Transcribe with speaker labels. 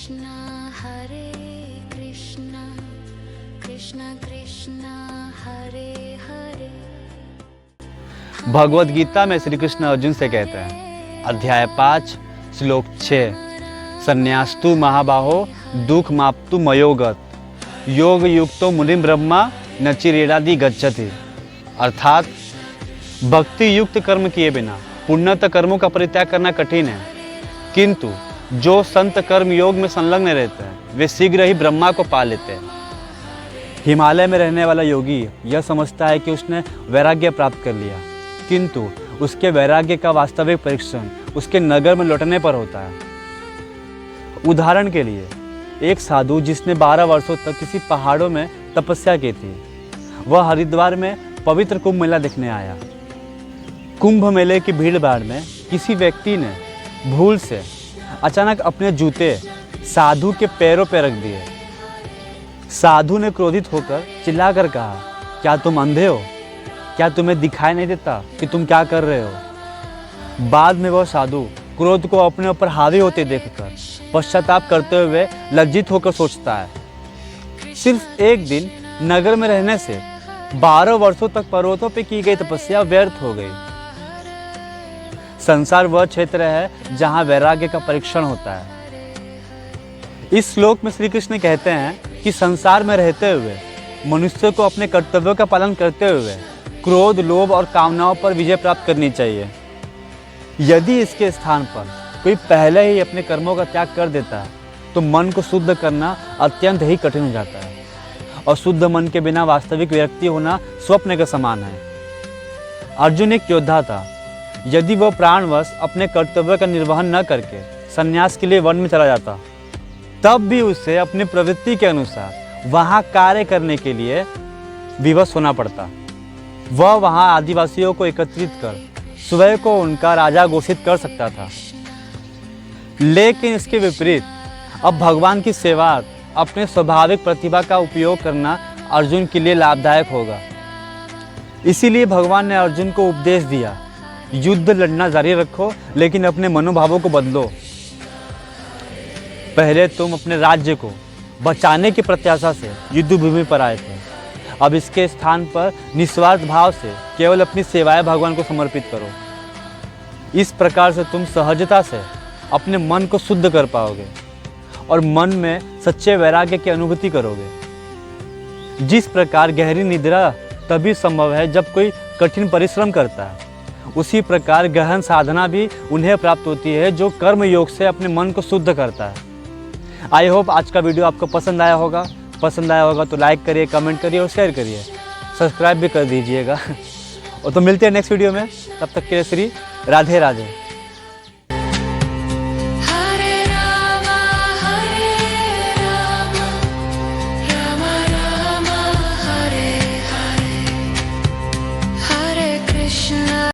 Speaker 1: हरे कृष्णा कृष्णा कृष्णा हरे हरे।
Speaker 2: भगवद गीता में श्री कृष्ण अर्जुन से कहते हैं, अध्याय 5 श्लोक 6, संन्यास्तु महाबाहो दुख माप्तु मयोगत योग युक्तो मुनिम ब्रह्मा नचिरेणादि गच्छति। अर्थात भक्ति युक्त कर्म किए बिना पुण्यत कर्मों का परित्याग करना कठिन है, किंतु जो संत कर्म योग में संलग्न रहते हैं वे शीघ्र ही ब्रह्मा को पा लेते हैं। हिमालय में रहने वाला योगी यह समझता है कि उसने वैराग्य प्राप्त कर लिया, किंतु उसके वैराग्य का वास्तविक परीक्षण उसके नगर में लौटने पर होता है। उदाहरण के लिए, एक साधु जिसने 12 वर्षों तक किसी पहाड़ों में तपस्या की थी, वह हरिद्वार में पवित्र कुंभ मेला देखने आया। कुंभ मेले की भीड़ भाड़ में किसी व्यक्ति ने भूल से अचानक अपने जूते साधु के पैरों पर रख दिए। साधु ने क्रोधित होकर चिल्लाकर कहा, क्या तुम अंधे हो? क्या तुम्हें दिखाई नहीं देता कि तुम क्या कर रहे हो? बाद में वह साधु क्रोध को अपने ऊपर हावी होते देखकर पश्चाताप करते हुए लज्जित होकर सोचता है, सिर्फ एक दिन नगर में रहने से 12 वर्षों तक पर्वतों पर की गई तपस्या व्यर्थ हो गई। संसार वह क्षेत्र है जहां वैराग्य का परीक्षण होता है। इस श्लोक में श्री कृष्ण कहते हैं कि संसार में रहते हुए मनुष्य को अपने कर्तव्यों का पालन करते हुए क्रोध, लोभ और कामनाओं पर विजय प्राप्त करनी चाहिए। यदि इसके स्थान पर कोई पहले ही अपने कर्मों का त्याग कर देता है तो मन को शुद्ध करना अत्यंत ही कठिन हो जाता है, और शुद्ध मन के बिना वास्तविक व्यक्ति होना स्वप्न के समान है। अर्जुन एक योद्धा था। यदि वह प्राणवश अपने कर्तव्य का निर्वहन न करके संन्यास के लिए वन में चला जाता, तब भी उसे अपनी प्रवृत्ति के अनुसार वहाँ कार्य करने के लिए विवश होना पड़ता। वह वहाँ आदिवासियों को एकत्रित कर स्वयं को उनका राजा घोषित कर सकता था। लेकिन इसके विपरीत अब भगवान की सेवा, अपने स्वाभाविक प्रतिभा का उपयोग करना अर्जुन के लिए लाभदायक होगा। इसीलिए भगवान ने अर्जुन को उपदेश दिया, युद्ध लड़ना जारी रखो, लेकिन अपने मनोभावों को बदलो। पहले तुम अपने राज्य को बचाने की प्रत्याशा से युद्ध भूमि पर आए थे, अब इसके स्थान पर निस्वार्थ भाव से केवल अपनी सेवाएं भगवान को समर्पित करो। इस प्रकार से तुम सहजता से अपने मन को शुद्ध कर पाओगे और मन में सच्चे वैराग्य की अनुभूति करोगे। जिस प्रकार गहरी निद्रा तभी संभव है जब कोई कठिन परिश्रम करता है, उसी प्रकार गहन साधना भी उन्हें प्राप्त होती है जो कर्म योग से अपने मन को शुद्ध करता है। आई होप आज का वीडियो आपको पसंद आया होगा। पसंद आया होगा तो लाइक करिए, कमेंट करिए और शेयर करिए, सब्सक्राइब भी कर दीजिएगा। और तो मिलते हैं नेक्स्ट वीडियो में, तब तक के लिए श्री राधे राधे।